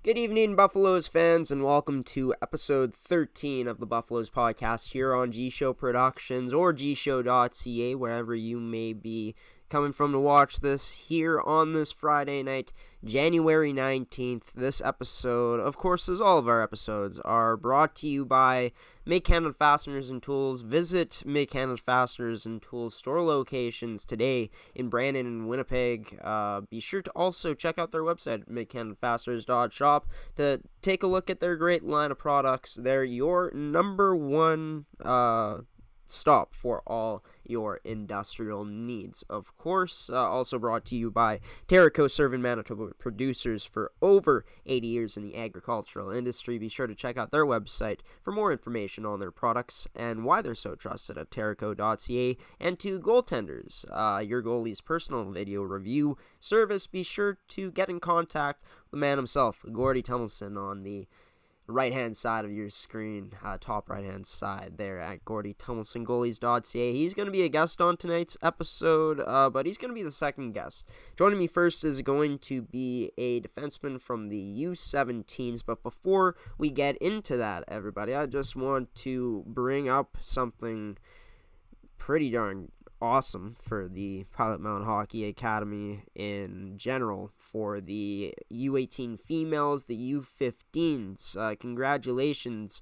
Good evening, Buffaloes fans, and welcome to episode 13 of the Buffaloes podcast here on G-Show Productions or gshow.ca, wherever you may be coming from to watch this here on this Friday night, January 19th. This episode, of course, as all of our episodes, are brought to you by Make Canada Fasteners and Tools. Visit Make Canada Fasteners and Tools store locations today in Brandon and Winnipeg. Be sure to also check out their website, makecanadafasteners.shop, to take a look at their great line of products. They're your number one stop for all your industrial needs. Of course, also brought to you by Terrico, serving Manitoba producers for over 80 years in the agricultural industry. Be sure to check out their website for more information on their products and why they're so trusted at terrico.ca. And to Goaltenders, your goalie's personal video review service. Be sure to get in contact with the man himself, Gordie Tumilson, on the right-hand side of your screen, top right-hand side there at Gordie Tumilson, goalies.ca. He's going to be a guest on tonight's episode, but he's going to be the second guest. Joining me first is going to be a defenseman from the U17s, but before we get into that, everybody, I just want to bring up something pretty darn awesome for the Pilot Mountain Hockey Academy in general, for the U18 females, the U15s. Congratulations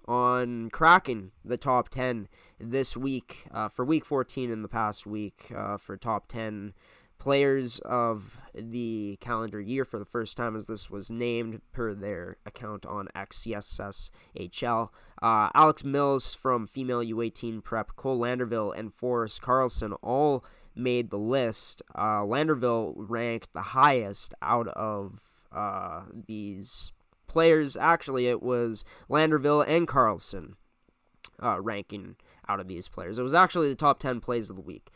on cracking the top 10 this week, for week 14 in the past week, for top 10 players of the calendar year for the first time, as this was named per their account on CSSHL. Alex Mills from female U18 prep, Cole Landerville, and Forrest Carlson all made the list. Landerville ranked the highest out of these players. Actually, it was Landerville and Carlson ranking out of these players. It was actually the top 10 plays of the week.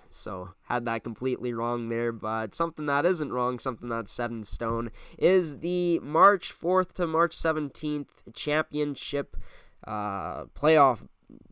So had that completely wrong there, but something that isn't wrong, something that's set in stone, is the March 4th to March 17th championship playoff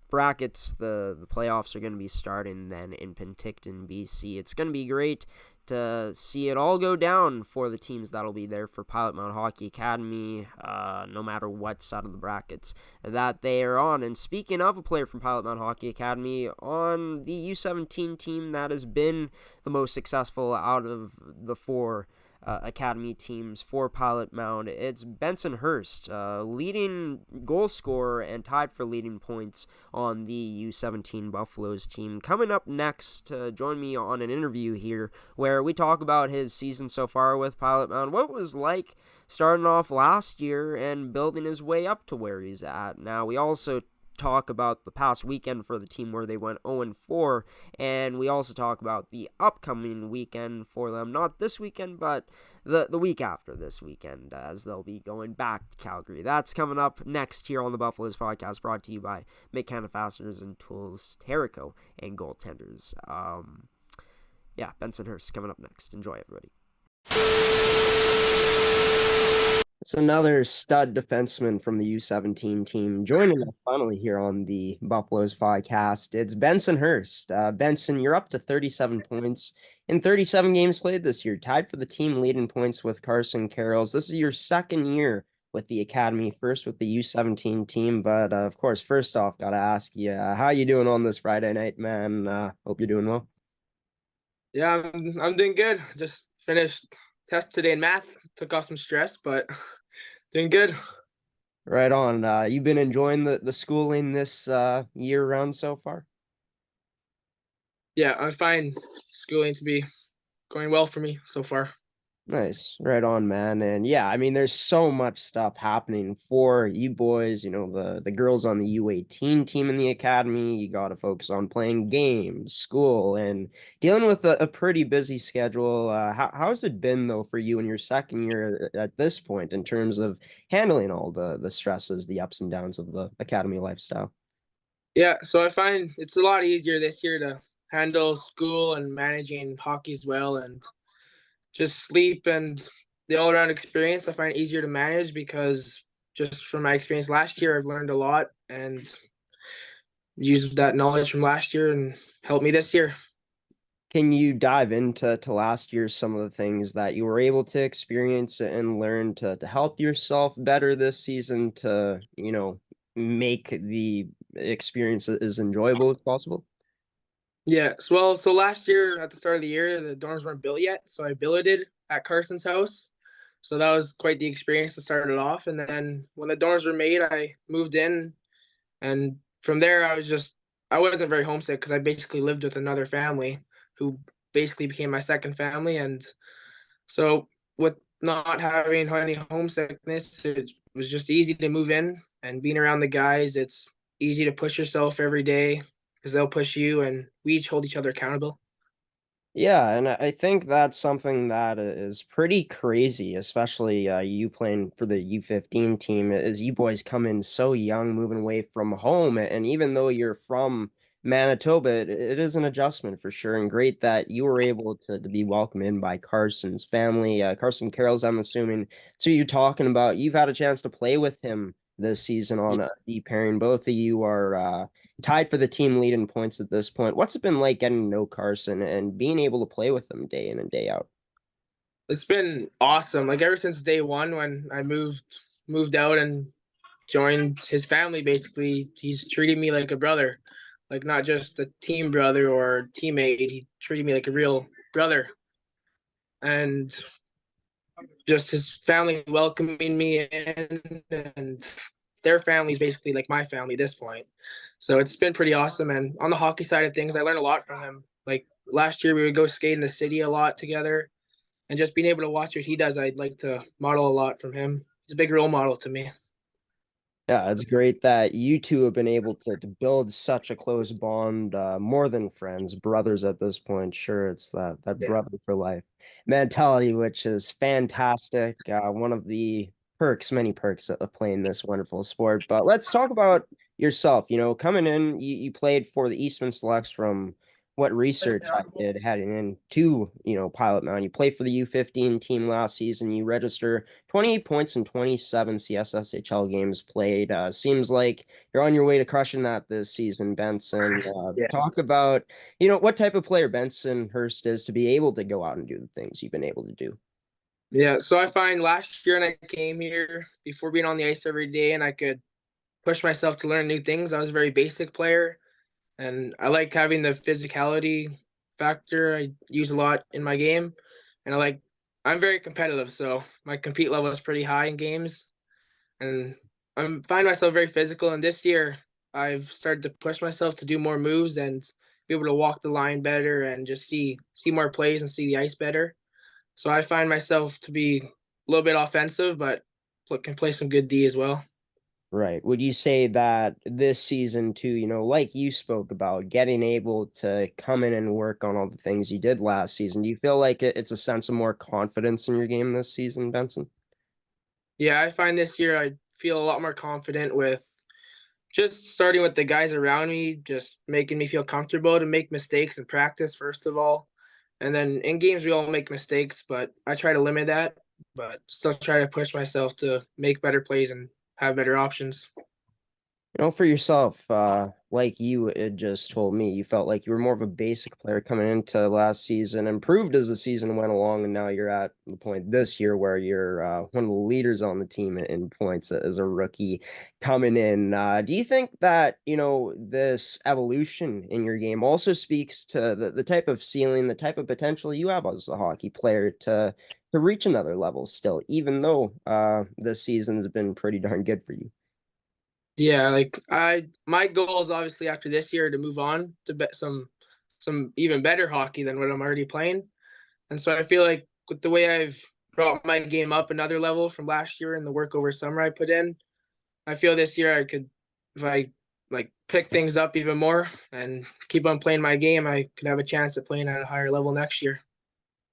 brackets. The playoffs are going to be starting then in Penticton, BC. It's going to be great to see it all go down for the teams that'll be there for Pilot Mountain Hockey Academy, no matter what side of the brackets that they are on. And speaking of a player from Pilot Mountain Hockey Academy, on the U17 team that has been the most successful out of the four academy teams for Pilot Mound, it's Benson Hirst, leading goal scorer and tied for leading points on the U17 Buffaloes team. Coming up next, join me on an interview here where we talk about his season so far with Pilot Mound, what it was like starting off last year and building his way up to where he's at now. We also talk about the past weekend for the team where they went 0-4, and we also talk about the upcoming weekend for them, not this weekend, but the week after this weekend, as they'll be going back to Calgary. That's coming up next here on the Buffaloes podcast, brought to you by Make Canada Fasteners and Tools, Terrico, and Goaltenders. Benson Hirst coming up next. Enjoy, everybody. It's another stud defenseman from the U17 team joining us finally here on the Buffaloes podcast. It's Benson Hirst. Benson, you're up to 37 points in 37 games played this year, tied for the team leading points with Carson Carrolls. This is your second year with the academy, first with the U17 team. But of course, first off, got to ask you, how you doing on this Friday night, man? Hope you're doing well. Yeah, I'm doing good. Just finished test today in math. Took off some stress, but doing good. Right on. You've been enjoying the schooling this year round so far? Yeah, I find schooling to be going well for me so far. Nice. Right on, man. And yeah, I mean, there's so much stuff happening for you boys, the girls on the U18 team in the academy. You got to focus on playing games, school, and dealing with a pretty busy schedule. How's it been, though, for you in your second year at this point in terms of handling all the stresses, the ups and downs of the academy lifestyle? Yeah, so I find it's a lot easier this year to handle school and managing hockey as well, and just sleep and the all-around experience I find easier to manage, because just from my experience last year, I've learned a lot and used that knowledge from last year and helped me this year. Can you dive into last year some of the things that you were able to experience and learn to help yourself better this season to, make the experience as enjoyable as possible? Yeah, so last year at the start of the year, the dorms weren't built yet, so I billeted at Carson's house. So that was quite the experience to start it off. And then when the dorms were made, I moved in, and from there, I wasn't very homesick because I basically lived with another family who basically became my second family. And so with not having any homesickness, it was just easy to move in and being around the guys. It's easy to push yourself every day because they'll push you, and we each hold each other accountable. Yeah, and I think that's something that is pretty crazy, especially you playing for the U15 team, is you boys come in so young, moving away from home. And even though you're from Manitoba, it is an adjustment for sure. And great that you were able to be welcomed in by Carson's family. Carson Carroll's, I'm assuming. So you talking about you've had a chance to play with him this season on a D pairing. Both of you are tied for the team lead in points at this point. What's it been like getting to know Carson and being able to play with him day in and day out? It's been awesome. Like ever since day one when I moved out and joined his family, basically, he's treated me like a brother, like not just a team brother or teammate. He treated me like a real brother, and just his family welcoming me in, and their family is basically like my family at this point. So it's been pretty awesome. And on the hockey side of things, I learned a lot from him. Like last year, we would go skate in the city a lot together, and just being able to watch what he does, I'd like to model a lot from him. He's a big role model to me. Yeah, it's great that you two have been able to build such a close bond, more than friends, brothers at this point. Sure, it's that Yeah. brother for life mentality, which is fantastic. One of the perks, many perks of playing this wonderful sport. But let's talk about yourself. Coming in, you played for the Eastman Selects from what research I did heading into, Pilot Mountain. You played for the U15 team last season. You register 28 points in 27 CSSHL games played. Seems like you're on your way to crushing that this season, Benson. Yeah. Talk about, what type of player Benson Hirst is to be able to go out and do the things you've been able to do. Yeah. So I find last year, and I came here before being on the ice every day, and I could push myself to learn new things. I was a very basic player, and I like having the physicality factor. I use a lot in my game, and I'm very competitive, so my compete level is pretty high in games, and I find myself very physical. And this year, I've started to push myself to do more moves and be able to walk the line better and just see more plays and see the ice better. So I find myself to be a little bit offensive, but can play some good D as well. Right. Would you say that this season too, like you spoke about, getting able to come in and work on all the things you did last season, do you feel like it's a sense of more confidence in your game this season, Benson? Yeah, I find this year I feel a lot more confident with just starting with the guys around me, just making me feel comfortable to make mistakes in practice, first of all. And then in games, we all make mistakes, but I try to limit that, but still try to push myself to make better plays and have better options. For yourself, like you had just told me, you felt like you were more of a basic player coming into last season, improved as the season went along, and now you're at the point this year where you're one of the leaders on the team in points as a rookie coming in. Do you think that, this evolution in your game also speaks to the type of ceiling, the type of potential you have as a hockey player to reach another level still, even though this season's been pretty darn good for you? Yeah, my goal is obviously after this year to move on to bet some even better hockey than what I'm already playing. And so I feel like with the way I've brought my game up another level from last year and the work over summer I put in, I feel this year I could, if I pick things up even more and keep on playing my game, I could have a chance at playing at a higher level next year.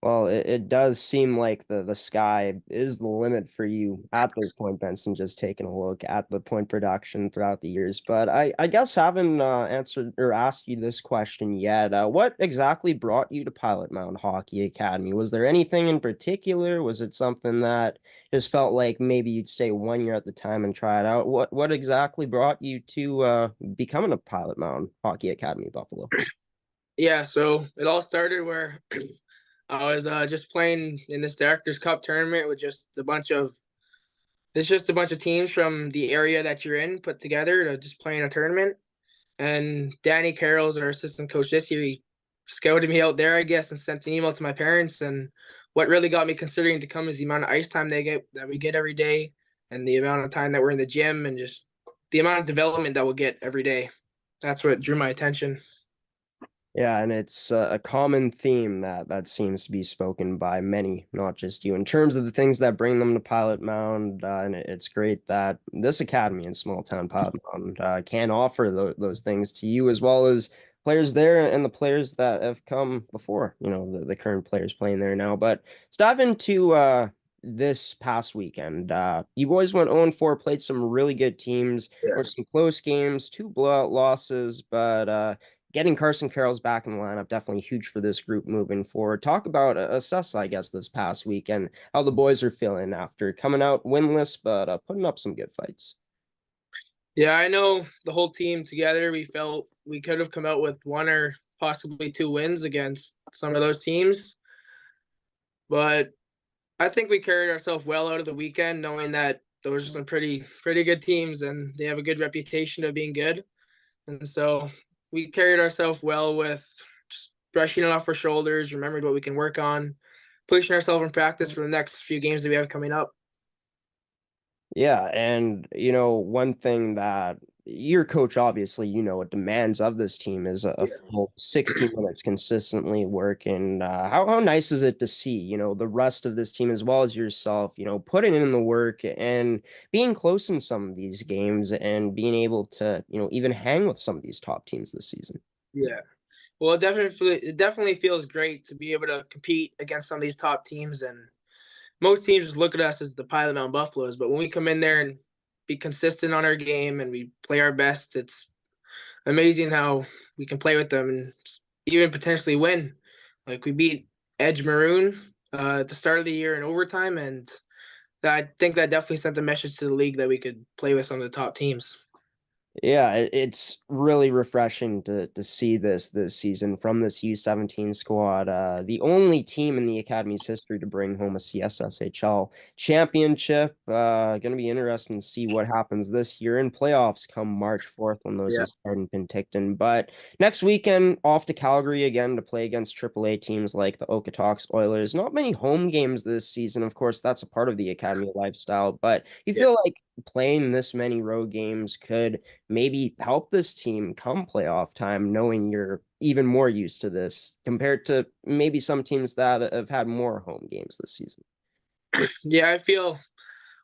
Well, it does seem like the sky is the limit for you at this point, Benson, just taking a look at the point production throughout the years. But I guess haven't answered or asked you this question yet. What exactly brought you to Pilot Mountain Hockey Academy? Was there anything in particular? Was it something that just felt like maybe you'd stay 1 year at the time and try it out? What exactly brought you to becoming a Pilot Mountain Hockey Academy Buffalo? Yeah, so it all started where I was just playing in this Directors Cup tournament with just a bunch of it's just a bunch of teams from the area that you're in put together to just play in a tournament. And Danny Carroll's our assistant coach this year. He scouted me out there, I guess, and sent an email to my parents. And what really got me considering to come is the amount of ice time we get every day, and the amount of time that we're in the gym, and just the amount of development that we'll get every day. That's what drew my attention. Yeah, and it's a common theme that seems to be spoken by many, not just you, in terms of the things that bring them to Pilot Mound. And it's great that this academy in small town Pilot Mound can offer those things to you as well as players there and the players that have come before. The current players playing there now. But let's dive into this past weekend. You boys went 0-4, played some really good teams, Yeah. or some close games, two blowout losses, but getting Carson Carroll's back in the lineup definitely huge for this group moving forward. Talk about assess, I guess, this past week and how the boys are feeling after coming out winless, but putting up some good fights. Yeah, I know the whole team together, we felt we could have come out with one or possibly two wins against some of those teams. But I think we carried ourselves well out of the weekend, knowing that those are some pretty good teams and they have a good reputation of being good. And so we carried ourselves well with just brushing it off our shoulders, remembered what we can work on, pushing ourselves in practice for the next few games that we have coming up. Yeah, and one thing that your coach obviously, it demands of this team is a full 60 minutes consistently working. How nice is it to see, the rest of this team as well as yourself, putting in the work and being close in some of these games and being able to, even hang with some of these top teams this season. Yeah. Well, it definitely feels great to be able to compete against some of these top teams. And most teams just look at us as the Pilot Mountain Buffaloes, but when we come in there and be consistent on our game and we play our best, it's amazing how we can play with them and even potentially win. Like we beat Edge Maroon at the start of the year in overtime, and I think that definitely sent a message to the league that we could play with some of the top teams. Yeah, it's really refreshing to see this season from this U17 squad. The only team in the academy's history to bring home a CSSHL championship. Going to be interesting to see what happens this year in playoffs come March 4th when those Yeah. will start in Penticton. But next weekend, off to Calgary again to play against AAA teams like the Okotoks Oilers. Not many home games this season. Of course, that's a part of the academy lifestyle, but you Yeah. feel like playing this many road games could maybe help this team come playoff time, knowing you're even more used to this compared to maybe some teams that have had more home games this season. Yeah, I feel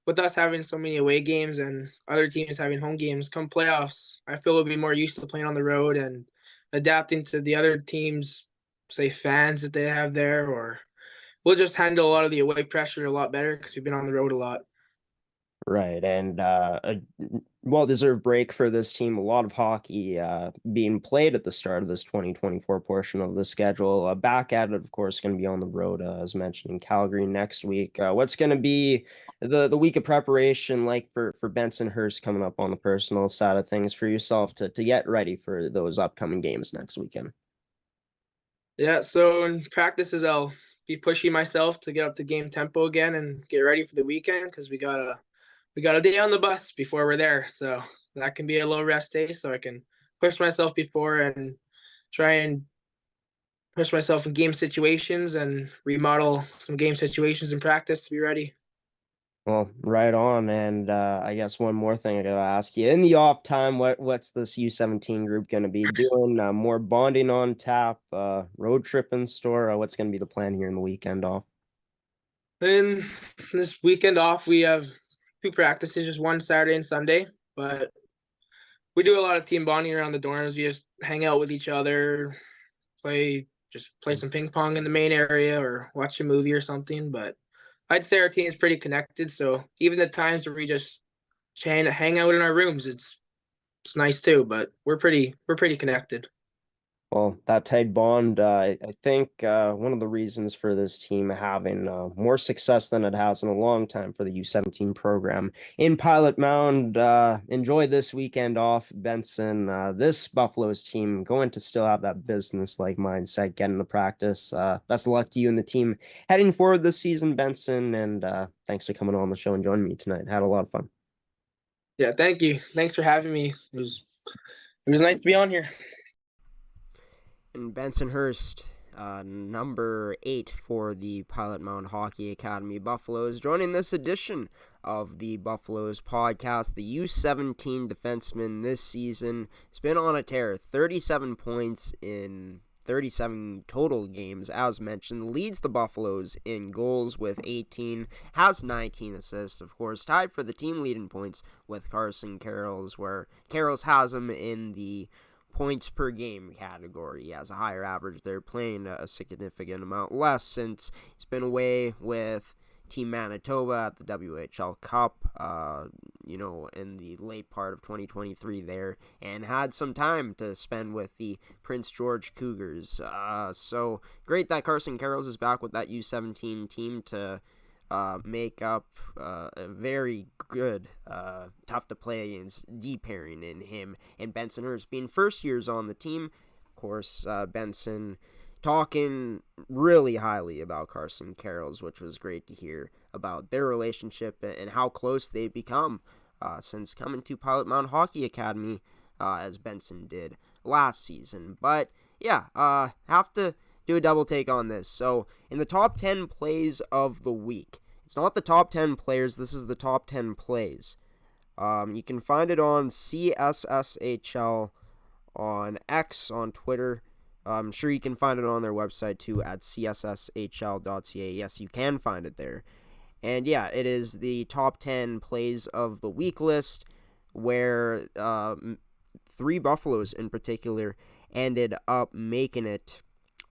with us having so many away games and other teams having home games come playoffs, I feel we'll be more used to playing on the road and adapting to the other teams, say fans that they have there, or we'll just handle a lot of the away pressure a lot better because we've been on the road a lot. Right. And a well-deserved break for this team. A lot of hockey being played at the start of this 2024 portion of the schedule. Back at it, of course, going to be on the road, as mentioned, in Calgary next week. What's going to be the week of preparation like for Benson Hirst coming up on the personal side of things for yourself to get ready for those upcoming games next weekend? Yeah, so in practices, I'll be pushing myself to get up to game tempo again and get ready for the weekend because we got a day on the bus before we're there, so that can be a low rest day. So I can push myself before and try and push myself in game situations and remodel some game situations in practice to be ready. Well, right on. And I guess one more thing I gotta ask you. In the off time, what's this U17 group gonna be doing? More bonding on tap, road trip in store. What's gonna be the plan here in the weekend off? Then this weekend off, we have two practices, just one Saturday and Sunday. But we do a lot of team bonding around the dorms. We just hang out with each other, play some ping pong in the main area, or watch a movie or something. But I'd say our team is pretty connected. So even the times where we just hang out in our rooms, it's nice too. But we're pretty connected. Well, that tight bond, I think one of the reasons for this team having more success than it has in a long time for the U17 program in Pilot Mound. Enjoy this weekend off, Benson. This Buffaloes team going to still have that business-like mindset, getting to practice. Best of luck to you and the team heading forward this season, Benson. And thanks for coming on the show and joining me tonight. Had a lot of fun. Yeah, thank you. Thanks for having me. It was nice to be on here. And Benson Hirst, number 8 for the Pilot Mound Hockey Academy Buffaloes, joining this edition of the Buffaloes podcast. The U17 defenseman this season has been on a tear, 37 points in 37 total games, as mentioned, leads the Buffaloes in goals with 18, has 19 assists, of course, tied for the team lead in points with Carson Carroll's, where Carroll's has him in the points per game category. He has a higher average. They're playing a significant amount less since he's been away with Team Manitoba at the WHL Cup, in the late part of 2023 there, and had some time to spend with the Prince George Cougars. So great that Carson Carroll's is back with that U17 team to make up a very good, tough to play against D pairing in him and Benson Hirst being first years on the team. Of course, Benson talking really highly about Carson Carroll's, which was great to hear about their relationship and how close they've become since coming to Pilot Mound Hockey Academy, as Benson did last season. But yeah, have to do a double take on this. So in the top 10 plays of the week, it's not the top 10 players, this is the top 10 plays. You can find it on CSSHL, on X, on Twitter. I'm sure you can find it on their website too at CSSHL.ca. Yes, you can find it there. And yeah, it is the top 10 plays of the week list, where 3 Buffaloes in particular ended up making it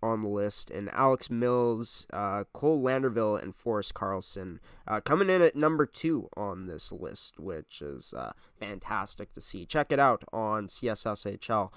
on the list, and Alex Mills, Cole Landerville, and Forrest Carlson coming in at number 2 on this list, which is fantastic to see. Check it out on CSSHL.ca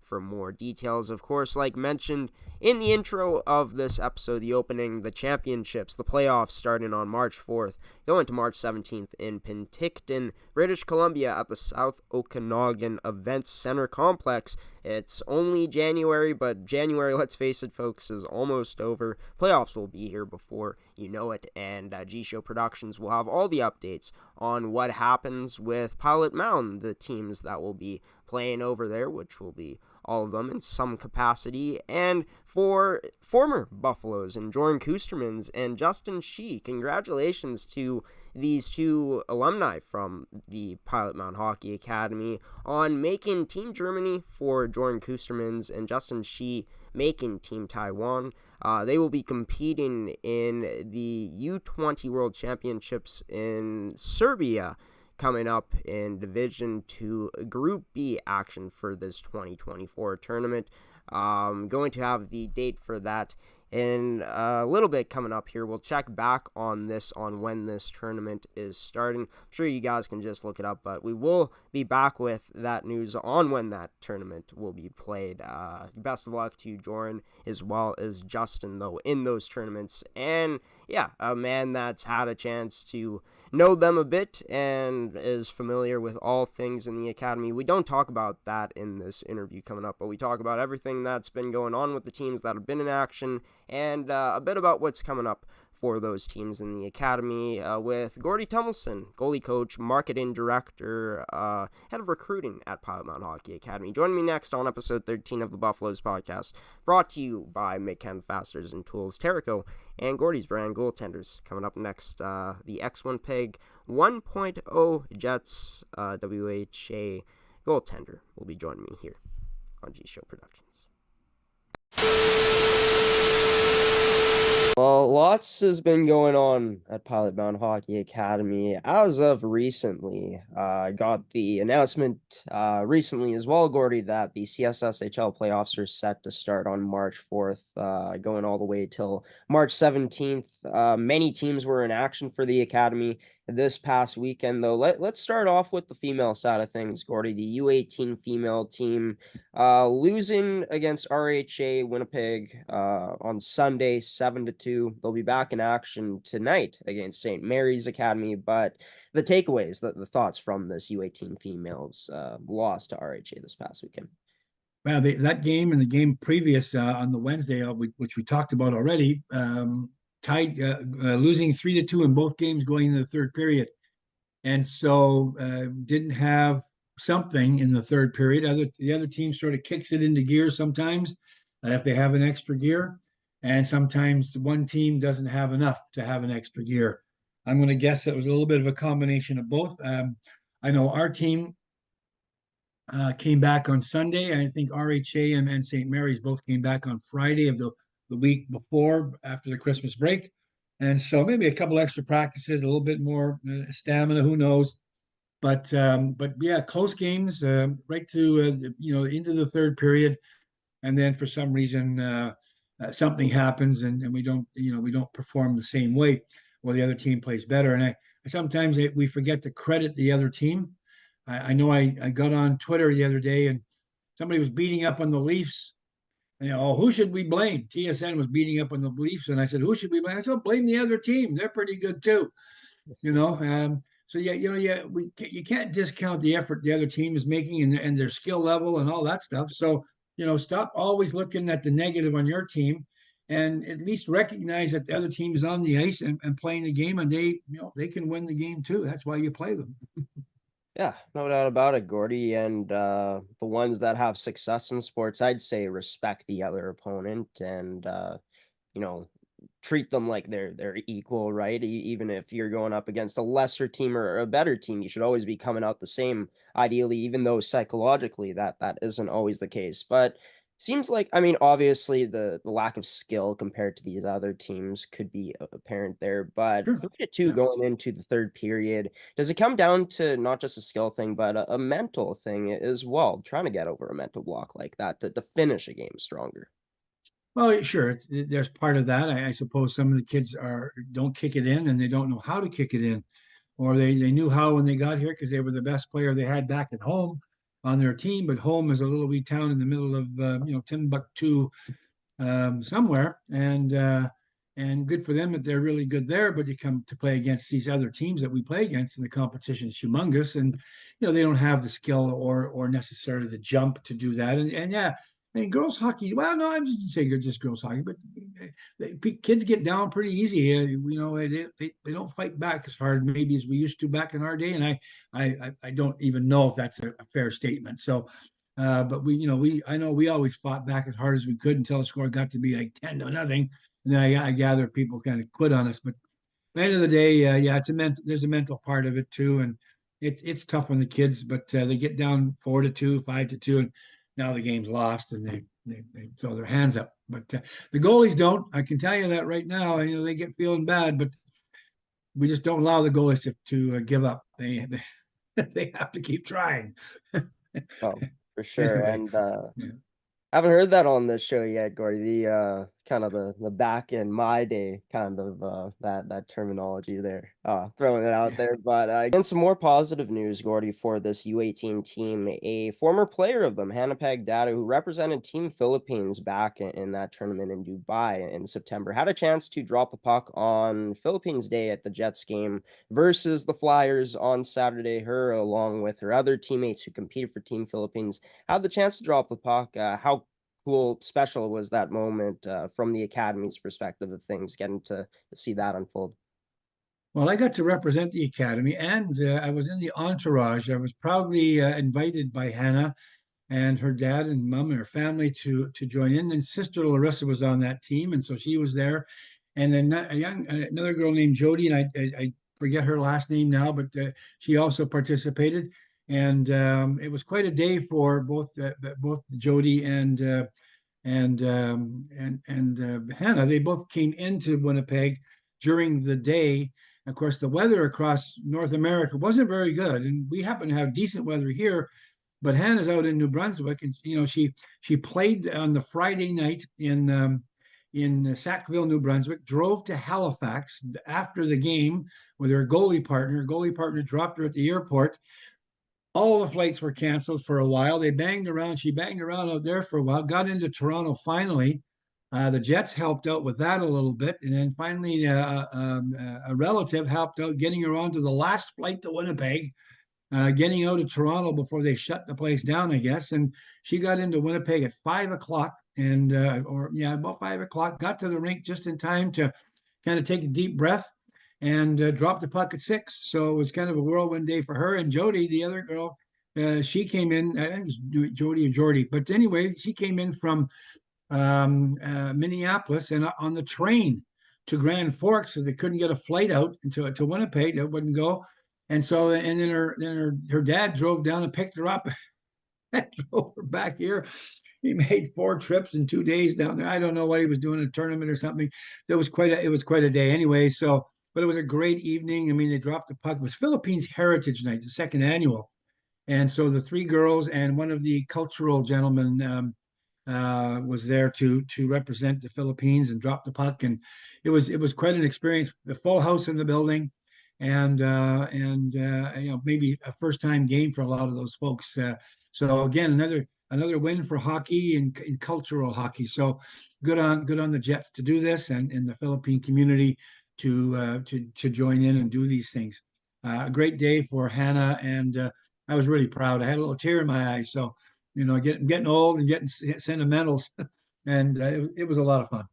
for more details. Of course, like mentioned in the intro of this episode, the opening, the championships, the playoffs starting on March 4th, going to March 17th in Penticton, British Columbia at the South Okanagan Events Center Complex. It's only January, but January, let's face it, folks, is almost over. Playoffs will be here before you know it, and G-Show Productions will have all the updates on what happens with Pilot Mound, the teams that will be playing over there, which will be all of them in some capacity, and for former Buffaloes and Jordan Kustermans and Justin Shee. Congratulations to these 2 alumni from the Pilot Mound Hockey Academy on making Team Germany for Jordan Kustermans, and Justin Shee making Team Taiwan. They will be competing in the U20 World Championships in Serbia coming up in Division 2 Group B action for this 2024 tournament. Going to have the date for that in a little bit coming up here. We'll check back on this, on when this tournament is starting. I'm sure you guys can just look it up, but we will be back with that news on when that tournament will be played. Best of luck to Jordan as well as Justin, though, in those tournaments. And yeah, a man that's had a chance to know them a bit and is familiar with all things in the academy. We don't talk about that in this interview coming up, but we talk about everything that's been going on with the teams that have been in action, and a bit about what's coming up for those teams in the academy, with Gordie Tumilson, goalie coach, marketing director, head of recruiting at Pilot Mound Hockey Academy. Join me next on episode 13 of the Buffaloes podcast, brought to you by McKen Fasteners and Tools, Terrico, and Gordie's brand goaltenders. Coming up next, the X1 Peg 1.0 Jets WHA goaltender will be joining me here on G-Show Productions. Well, lots has been going on at Pilot Mound Hockey Academy as of recently. Got the announcement recently as well, Gordie, that the CSSHL playoffs are set to start on March 4th, going all the way till March 17th. Many teams were in action for the academy this past weekend, though. Let's start off with the female side of things, Gordie. The U18 female team losing against RHA Winnipeg on Sunday, 7-2. They'll be back in action tonight against St. Mary's Academy. But the takeaways, the thoughts from this U18 females loss to RHA this past weekend. Well, that game and the game previous on the Wednesday, which we talked about already, tied, losing 3-2 in both games going into the third period, and so didn't have something in the third period. The other team sort of kicks it into gear sometimes if they have an extra gear, and sometimes one team doesn't have enough to have an extra gear. I'm going to guess it was a little bit of a combination of both. I know our team came back on Sunday. I think RHA and St. Mary's both came back on Friday of the week before, after the Christmas break. And so maybe a couple extra practices, a little bit more stamina, who knows. But yeah, close games right to, into the third period. And then for some reason, something happens and we don't perform the same way, or the other team plays better. And sometimes we forget to credit the other team. I know I got on Twitter the other day and somebody was beating up on the Leafs. Who should we blame? TSN was beating up on the Leafs, and I said, who should we blame? I said, blame the other team. They're pretty good too. So you can't discount the effort the other team is making and their skill level and all that stuff. So, stop always looking at the negative on your team, and at least recognize that the other team is on the ice and playing the game, and they can win the game too. That's why you play them. Yeah, no doubt about it, Gordie. And the ones that have success in sports, I'd say respect the other opponent and treat them like they're equal, right? Even if you're going up against a lesser team or a better team, you should always be coming out the same, ideally, even though psychologically that isn't always the case. But seems like, I mean, obviously the lack of skill compared to these other teams could be apparent there, but Sure. 3-2 Yeah. going into the third period, does it come down to not just a skill thing, but a mental thing as well, trying to get over a mental block like that to finish a game stronger? Well, sure. There's part of that. I suppose some of the kids don't kick it in and they don't know how to kick it in, or they knew how when they got here because they were the best player they had back at home on their team. But home is a little wee town in the middle of Timbuktu, somewhere, and good for them that they're really good there. But you come to play against these other teams that we play against, and the competition is humongous, and they don't have the skill or necessarily the jump to do that. And yeah, I mean, girls hockey. Well, no, I'm just saying just girls hockey, but kids get down pretty easy. They don't fight back as hard maybe as we used to back in our day, and I don't even know if that's a fair statement. So, but I know we always fought back as hard as we could until the score got to be like 10-0, and then I gather people kind of quit on us. But at the end of the day, yeah, there's a mental part of it too, and it's tough on the kids, but they get down 4-2, 5-2, and now the game's lost and they throw their hands up. But the goalies don't. I can tell you that right now. They get feeling bad, but we just don't allow the goalies to give up. They they have to keep trying. Oh, for sure. Anyway, And yeah. haven't heard that on this show yet, Gordie. The kind of the back in my day kind of that terminology there. Throwing it out there. But again, some more positive news, Gordie, for this U18 team. A former player of them, Hannah Pagdata, who represented Team Philippines back in that tournament in Dubai in September, had a chance to drop the puck on Philippines Day at the Jets game versus the Flyers on Saturday. Her, along with her other teammates who competed for Team Philippines, had the chance to drop the puck. How cool, special was that moment from the academy's perspective of things, getting to see that unfold? Well, I got to represent the academy, and I was in the entourage. I was proudly invited by Hannah and her dad and mom and her family to join in. And sister Larissa was on that team, and so she was there. And then another girl named Jody, and I forget her last name now, but she also participated. And it was quite a day for both Jody and Hannah. They both came into Winnipeg during the day. Of course, the weather across North America wasn't very good, and we happen to have decent weather here. But Hannah's out in New Brunswick, and she played on the Friday night in Sackville, New Brunswick, drove to Halifax after the game with her goalie partner. Goalie partner dropped her at the airport. All the flights were canceled for a while. They banged around. She banged around out there for a while, got into Toronto finally. The Jets helped out with that a little bit. And then finally, a relative helped out getting her onto the last flight to Winnipeg, getting out of Toronto before they shut the place down, I guess. And she got into Winnipeg at 5 o'clock and, about 5 o'clock, got to the rink just in time to kind of take a deep breath and dropped the puck at 6. So it was kind of a whirlwind day for her. And Jody, the other girl, she came in, I think it was Jody or Jordy, but anyway, she came in from Minneapolis and on the train to Grand Forks, so they couldn't get a flight out to Winnipeg. It wouldn't go. And so, and then her dad drove down and picked her up and drove her back here. He made 4 trips in 2 days down there. I don't know what he was doing, a tournament or something. It was quite a day anyway. So, but it was a great evening. I mean, they dropped the puck. It was Philippines Heritage Night, the second annual. And so the 3 girls and one of the cultural gentlemen was there to represent the Philippines and drop the puck. And it was quite an experience. The full house in the building. And maybe a first time game for a lot of those folks. So again, another win for hockey and in cultural hockey. So good on the Jets to do this and the Philippine community to join in and do these things. A great day for Hannah, and I was really proud. I had a little tear in my eye. So getting old and getting sentimental, and it was a lot of fun.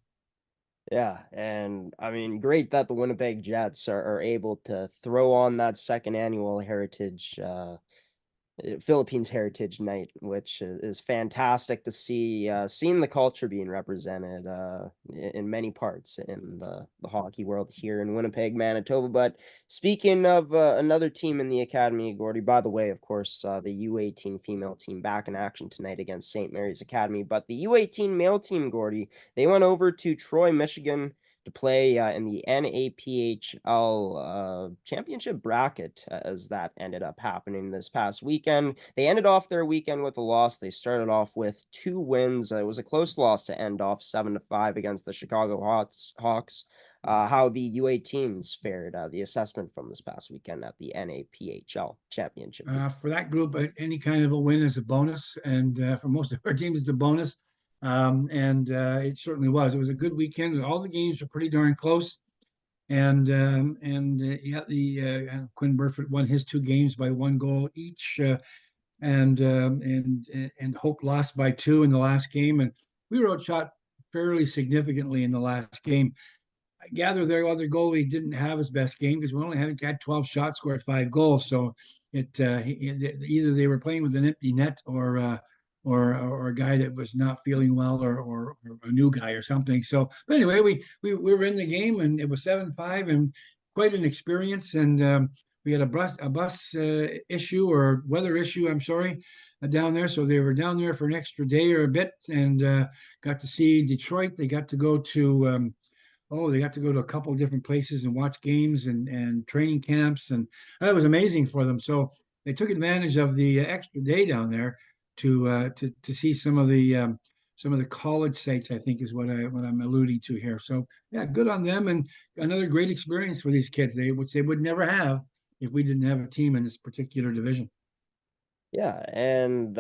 Yeah, and I mean, great that the Winnipeg Jets are able to throw on that second annual Philippines Heritage Night, which is fantastic to see. Seeing the culture being represented in many parts in the hockey world here in Winnipeg, Manitoba. But speaking of another team in the academy, Gordie, by the way, of course, the U18 female team back in action tonight against St. Mary's Academy. But the U18 male team, Gordie, they went over to Troy, Michigan to play in the NAPHL championship bracket, as that ended up happening this past weekend. They ended off their weekend with a loss. They started off with 2 wins. It was a close loss to end off 7-5 against the Chicago Hawks. How the U18s fared, the assessment from this past weekend at the NAPHL championship. For that group, any kind of a win is a bonus, and for most of our teams, it's a bonus. It certainly was. It was a good weekend. All the games were pretty darn close, and Quinn Burford won his 2 games by 1 goal each, and Hope lost by 2 in the last game, and we were outshot fairly significantly in the last game. I gather their other goalie didn't have his best game because we only had 12 shots, scored 5 goals. So either they were playing with an empty net or a guy that was not feeling well or a new guy or something. So, but anyway, we were in the game and it was 7-5 and quite an experience. And we had a bus issue or weather issue, I'm sorry, down there. So they were down there for an extra day or a bit and got to see Detroit. They got to go to a couple of different places and watch games and training camps, and that was amazing for them. So they took advantage of the extra day down there to see some of the college sites, I think is what I'm alluding to here. So yeah, good on them, and another great experience for these kids, which they would never have if we didn't have a team in this particular division. Yeah, and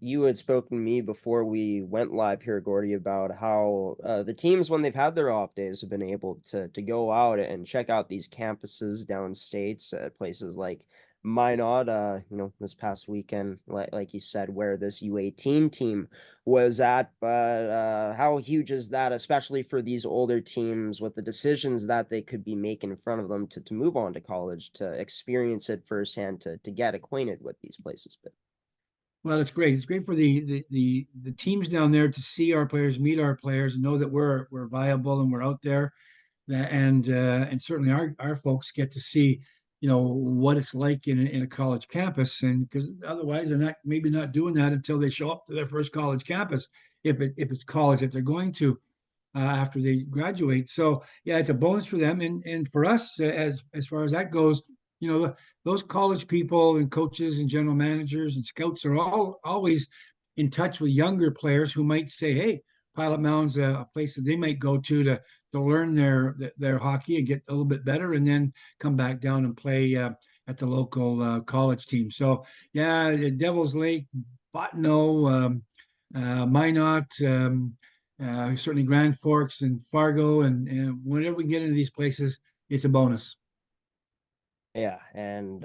you had spoken to me before we went live here, Gordie, about how the teams, when they've had their off days, have been able to go out and check out these campuses downstates at places like Minot, this past weekend, like you said, where this U18 team was at. But how huge is that, especially for these older teams with the decisions that they could be making in front of them to move on to college, to experience it firsthand, to get acquainted with these places? But well, it's great. It's great for the teams down there to see our players, meet our players, and know that we're viable and we're out there. And certainly our folks get to see, what it's like in a college campus, and because otherwise they're maybe not doing that until they show up to their first college campus, if it's college that they're going to after they graduate. So yeah, it's a bonus for them, and for us as far as that goes, those college people and coaches and general managers and scouts are always in touch with younger players who might say, hey, Pilot Mound's a place that they might go to learn their hockey and get a little bit better, and then come back down and play at the local college team. So yeah, Devil's Lake, Bottineau, Minot, certainly Grand Forks and Fargo, and whenever we get into these places, it's a bonus. Yeah, and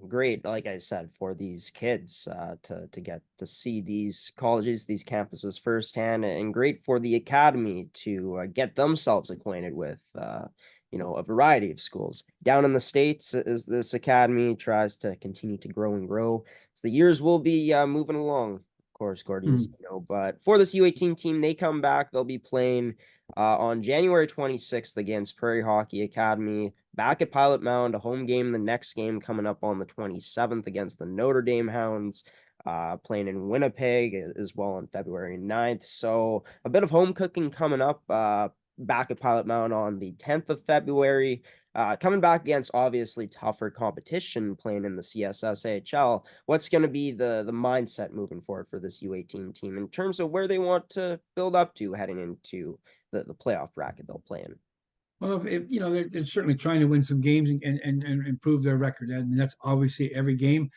great, like I said, for these kids to get to see these colleges, these campuses firsthand, and great for the academy to get themselves acquainted with, a variety of schools. Down in the States, as this academy tries to continue to grow and grow, so the years will be moving along, of course, Gordie, as you know. But for this U18 team, they come back. They'll be playing on January 26th against Prairie Hockey Academy back at Pilot Mound, a home game. The next game coming up on the 27th against the Notre Dame Hounds, playing in Winnipeg as well on February 9th. So a bit of home cooking coming up back at Pilot Mound on the 10th of February. Coming back against obviously tougher competition, playing in the CSSHL. What's going to be the mindset moving forward for this U18 team in terms of where they want to build up to heading into the playoff bracket they'll play in? Well, if they're certainly trying to win some games and improve their record, and that's obviously every game.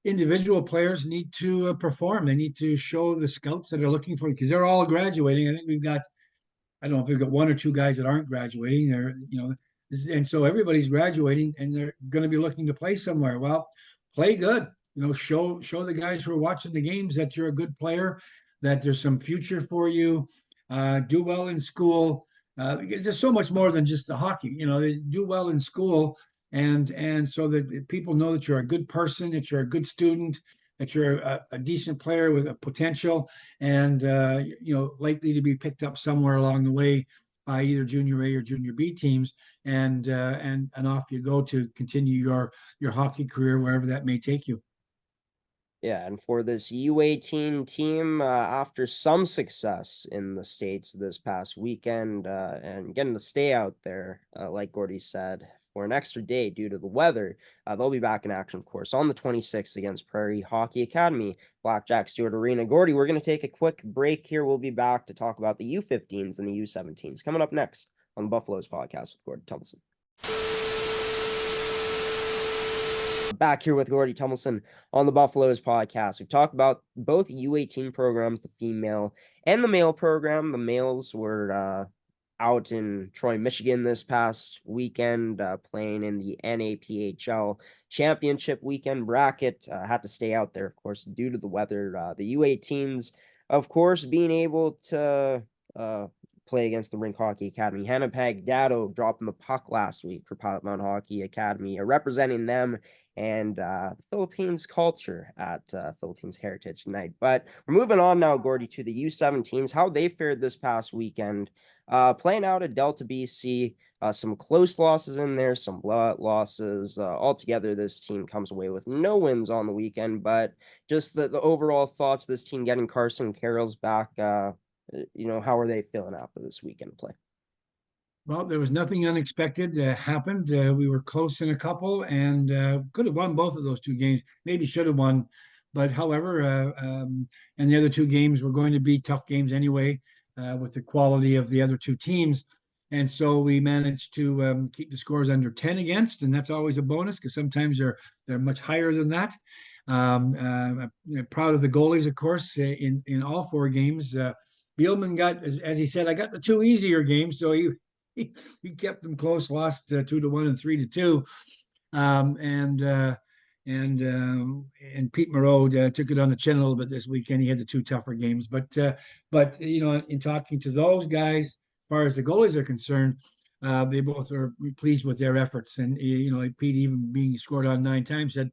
Individual players need to perform. They need to show the scouts that are looking for, because they're all graduating. I think I don't know if we've got one or two guys that aren't graduating. And so everybody's graduating, and they're going to be looking to play somewhere. Well, play good. Show the guys who are watching the games that you're a good player, that there's some future for you. Do well in school. There's so much more than just the hockey. Do well in school, and so that people know that you're a good person, that you're a good student, that you're a decent player with a potential, and likely to be picked up somewhere along the way by either junior A or junior B teams, and off you go to continue your hockey career wherever that may take you. Yeah, and for this U18 team, after some success in the States this past weekend, and getting to stay out there, like Gordie said, for an extra day due to the weather, they'll be back in action, of course, on the 26th against Prairie Hockey Academy, Blackjack Stewart Arena. Gordie, we're going to take a quick break here. We'll be back to talk about the U15s and the U17s coming up next on the Buffaloes podcast with Gordie Tumilson. Back here with Gordie Tumilson on the Buffaloes podcast. We've talked about both U18 programs, the female and the male program. The males were out in Troy, Michigan this past weekend, playing in the NAPHL championship weekend bracket. Had to stay out there, of course, due to the weather. The U18s, of course, being able to play against the Rink Hockey Academy. Hannipeg Dado dropping the puck last week for Pilot Mound Hockey Academy, representing them and Philippines culture at Philippines Heritage Night. But we're moving on now, Gordie, to the U17s, how they fared this past weekend. Playing out at Delta BC, some close losses in there, some blowout losses. Altogether, this team comes away with no wins on the weekend, but just the overall thoughts, this team getting Carson Carroll's back, how are they feeling after this weekend play? Well, there was nothing unexpected happened. We were close in a couple, and could have won both of those two games. Maybe should have won, but however, and the other two games were going to be tough games anyway, with the quality of the other two teams. And so we managed to keep the scores under 10 against, and that's always a bonus because sometimes they're much higher than that. I'm proud of the goalies, of course, in all four games. Bielman got, as he said, I got the two easier games, so he kept them close, lost 2-1 and 3-2. And Pete Moreau took it on the chin a little bit this weekend. He had the two tougher games, but in talking to those guys, as far as the goalies are concerned, they both are pleased with their efforts. And Pete, even being scored on 9 times, said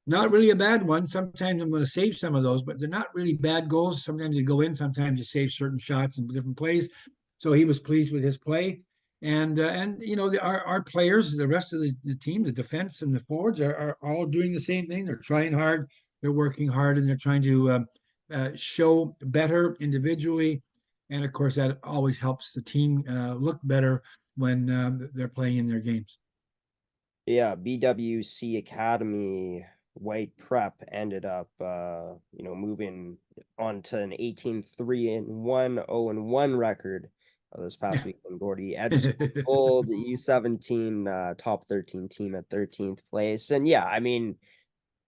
not really a bad one. Sometimes I'm going to save some of those, but they're not really bad goals. Sometimes you go in, sometimes you save certain shots and different plays. So he was pleased with his play. And our players, the rest of the team, the defense and the forwards are all doing the same thing. They're trying hard, they're working hard, and they're trying to show better individually. And of course, that always helps the team look better when they're playing in their games. Yeah, BWC Academy White Prep ended up, moving on to an 18-3-1, 0-1 record this past weekend. Gordie edged the U17 top 13 team at 13th place. And yeah, I mean,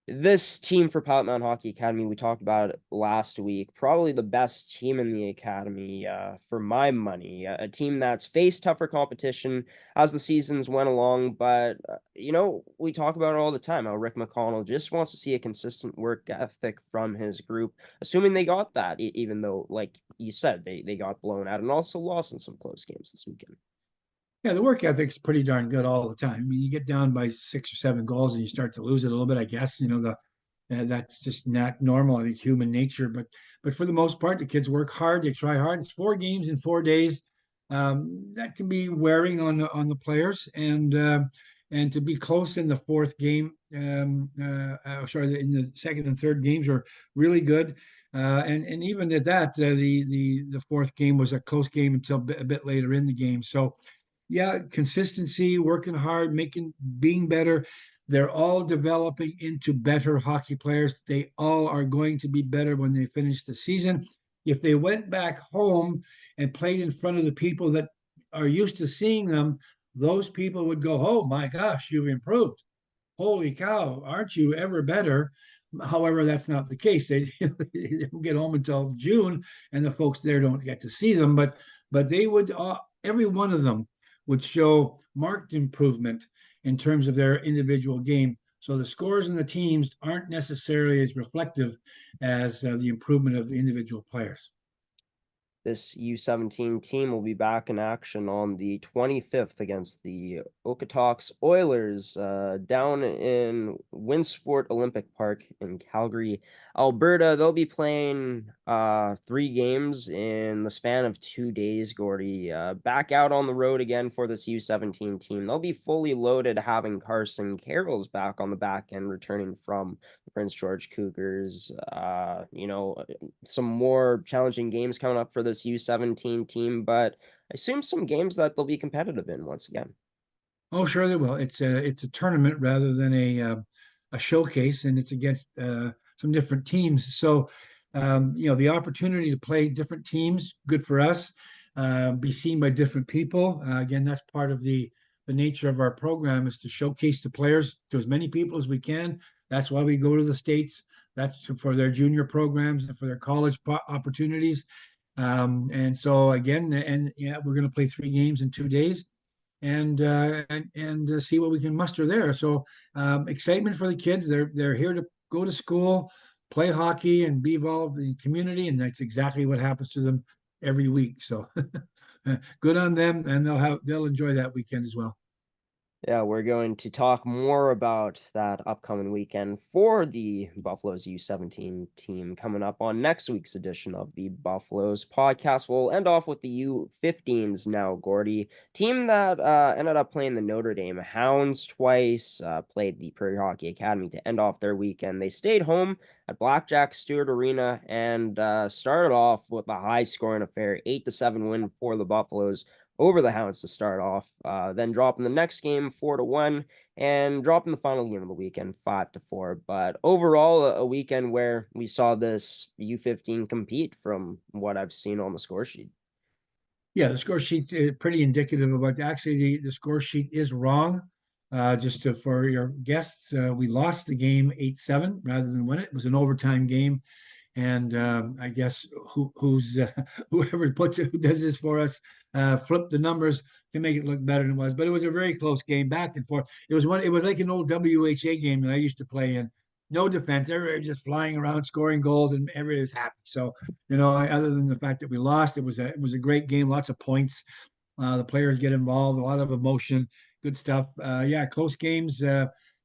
this team for Pilot Mountain Hockey Academy, we talked about it last week, probably the best team in the academy for my money. A team that's faced tougher competition as the seasons went along, but, we talk about it all the time, how Rick McConnell just wants to see a consistent work ethic from his group, assuming they got that, even though, like you said, they got blown out and also lost in some close games this weekend. Yeah, the work ethic's pretty darn good all the time. I mean, you get down by 6 or 7 goals and you start to lose it a little bit, I guess. That's just not normal. I think human nature. But for the most part, the kids work hard. They try hard. It's 4 games in 4 days. That can be wearing on the players, and to be close in the fourth game. In the second and third games are really good. And even at that, the fourth game was a close game until a bit later in the game. So yeah, consistency, working hard, being better. They're all developing into better hockey players. They all are going to be better when they finish the season. If they went back home and played in front of the people that are used to seeing them, those people would go, "Oh my gosh, you've improved. Holy cow, aren't you ever better?" However, that's not the case. They don't get home until June, and the folks there don't get to see them. But they would, every one of them would show marked improvement in terms of their individual game. So the scores and the teams aren't necessarily as reflective as the improvement of the individual players. This U17 team will be back in action on the 25th against the Okotoks Oilers down in Winsport Olympic Park in Calgary, Alberta. They'll be playing 3 games in the span of 2 days, Gordie. Back out on the road again for this U17 team. They'll be fully loaded, having Carson Carroll's back on the back end, returning from the Prince George Cougars. Some more challenging games coming up for this U17 team, but I assume some games that they'll be competitive in once again. Oh, sure they will. It's a tournament rather than a showcase, and it's against some different teams. So, the opportunity to play different teams, good for us. Be seen by different people. Again, that's part of the nature of our program, is to showcase the players to as many people as we can. That's why we go to the States. That's for their junior programs and for their college opportunities. And so again, we're going to play 3 games in 2 days, and see what we can muster there. So excitement for the kids. They're here to go to school, play hockey, and be involved in the community, and that's exactly what happens to them every week. So good on them, and they'll enjoy that weekend as well. Yeah, we're going to talk more about that upcoming weekend for the Buffaloes U17 team coming up on next week's edition of the Buffaloes podcast. We'll end off with the U15s now, Gordie. Team that ended up playing the Notre Dame Hounds twice, played the Prairie Hockey Academy to end off their weekend. They stayed home at Blackjack Stewart Arena and started off with a high-scoring affair, 8-7 win for the Buffaloes over the Hounds to start off, then dropping the next game 4-1, and dropping the final game of the weekend 5-4. But overall, a weekend where we saw this U15 compete from what I've seen on the score sheet. Yeah, the score sheet's pretty indicative of what actually the score sheet is wrong. For your guests, we lost the game 8-7 rather than win it. It was an overtime game. And I guess whoever who does this for us, flip the numbers to make it look better than it was. But it was a very close game, back and forth. It was like an old WHA game that I used to play in. No defense, everybody just flying around, scoring goals, and everybody was happy. So, other than the fact that we lost, it was a great game, lots of points. The players get involved, a lot of emotion, good stuff. Close games.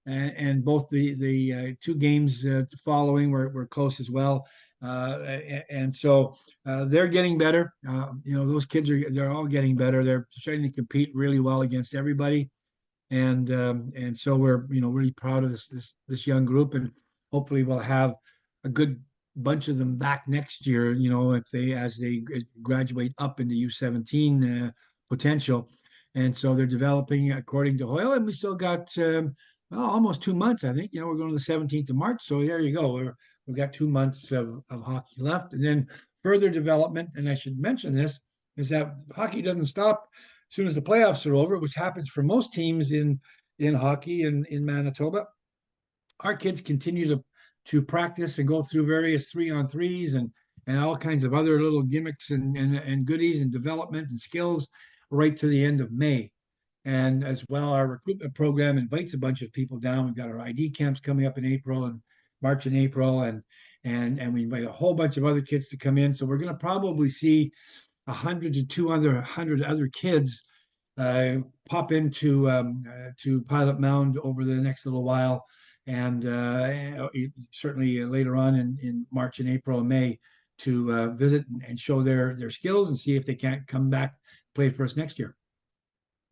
And both the 2 games following were close as well. And so they're getting better. Those kids they're all getting better. They're starting to compete really well against everybody. And so we're really proud of this young group, and hopefully we'll have a good bunch of them back next year, as they graduate up into U17 potential. And so they're developing according to Hoyle, and we still got almost 2 months, I think. We're going to the 17th of March. So there you go. We've got 2 months of hockey left. And then further development, and I should mention this, is that hockey doesn't stop as soon as the playoffs are over, which happens for most teams in hockey in Manitoba. Our kids continue to practice and go through various 3-on-3s and all kinds of other little gimmicks and goodies and development and skills right to the end of May. And as well, our recruitment program invites a bunch of people down. We've got our ID camps coming up in April and March and April, and we invite a whole bunch of other kids to come in. So we're going to probably see 100 to 200 other kids pop into to Pilot Mound over the next little while, and certainly later on in March and April and May to visit and show their skills and see if they can't come back play for us next year.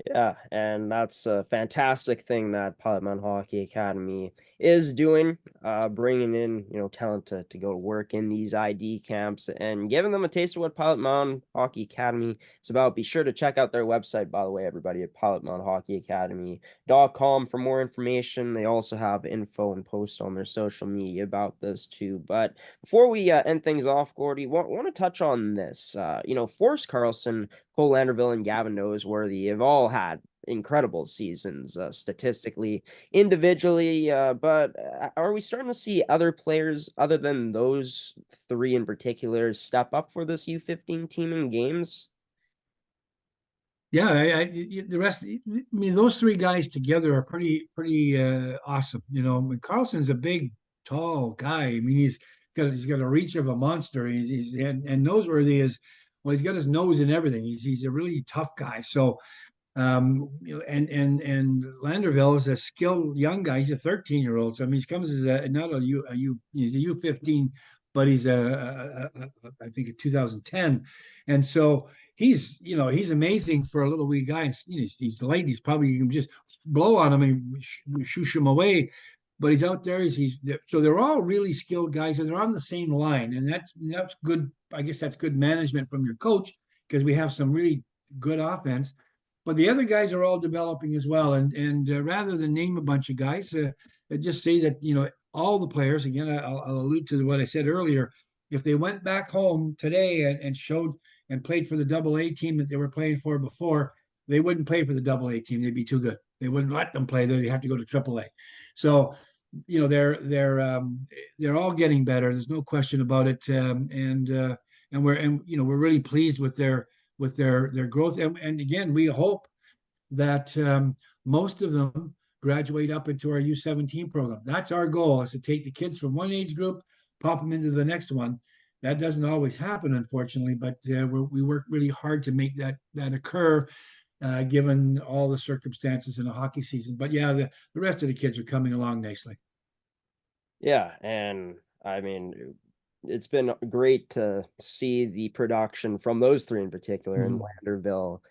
Yeah, and that's a fantastic thing that Pilot Mountain Hockey Academy is doing, bringing in, talent to go to work in these ID camps and giving them a taste of what Pilot Mountain Hockey Academy is about. Be sure to check out their website, by the way, everybody, at pilotmountainhockeyacademy.com for more information. They also have info and posts on their social media about this too. But before we end things off, Gordie, want to touch on this. Forrest Carlson, Cole Landerville, and Gavin Noseworthy have all had incredible seasons statistically, individually, but are we starting to see other players other than those three in particular step up for this U15 team in games? Yeah, the rest. I mean, those three guys together are pretty awesome. Carlson's a big, tall guy. I mean, he's got a reach of a monster. And Noseworthy is, well, he's got his nose in everything. He's a really tough guy. So and Landerville is a skilled young guy. He's a 13-year-old. So I mean, he comes as not he's a U15, but he's I think a 2010, and so he's amazing for a little wee guy. He's light. He's probably, you can just blow on him and shoosh him away. But he's out there. So they're all really skilled guys, and they're on the same line, and that's good. I guess that's good management from your coach, because we have some really good offense. But the other guys are all developing as well. And rather than name a bunch of guys, I just say that all the players. Again, I'll allude to what I said earlier. If they went back home today and showed and played for the AA team that they were playing for before, they wouldn't play for the AA team. They'd be too good. They wouldn't let them play. They'd have to go to AAA. So they're all getting better. There's no question about it. And we're really pleased with their growth. And again, we hope that most of them graduate up into our U17 program. That's our goal, is to take the kids from one age group, pop them into the next one. That doesn't always happen, unfortunately, but we work really hard to make that occur, given all the circumstances in the hockey season. But yeah, the rest of the kids are coming along nicely. Yeah, and I mean, it's been great to see the production from those three in particular, in Landerville,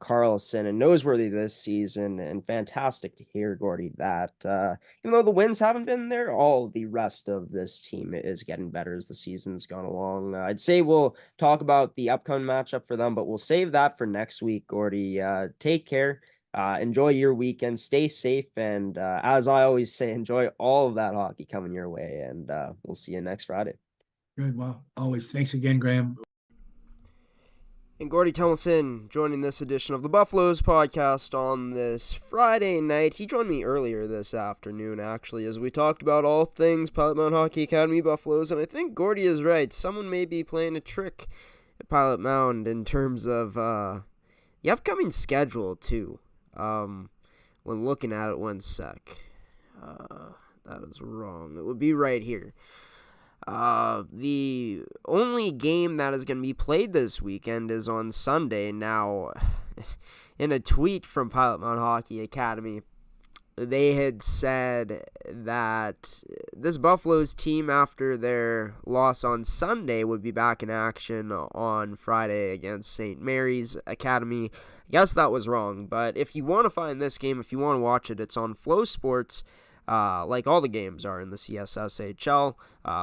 Carlson, and Noseworthy this season, and fantastic to hear, Gordie, that even though the wins haven't been there, all the rest of this team is getting better as the season's gone along. I'd say we'll talk about the upcoming matchup for them, but we'll save that for next week, Gordie. Take care. Enjoy your weekend, stay safe, and as I always say, enjoy all of that hockey coming your way, and we'll see you next Friday. Good. Well, always. Thanks again, Graham. And Gordie Tumilson joining this edition of the Buffaloes podcast on this Friday night. He joined me earlier this afternoon, actually, as we talked about all things Pilot Mountain Hockey Academy Buffaloes. And I think Gordie is right. Someone may be playing a trick at Pilot Mound in terms of the upcoming schedule, too. When looking at it, one sec. That is wrong. It would be right here. The only game that is going to be played this weekend is on Sunday. Now, in a tweet from Pilot Mountain Hockey Academy, they had said that this Buffaloes team, after their loss on Sunday, would be back in action on Friday against St. Mary's Academy. I guess that was wrong, but if you want to find this game, if you want to watch it, it's on Flow Sports. like all the games are in the CSSHL,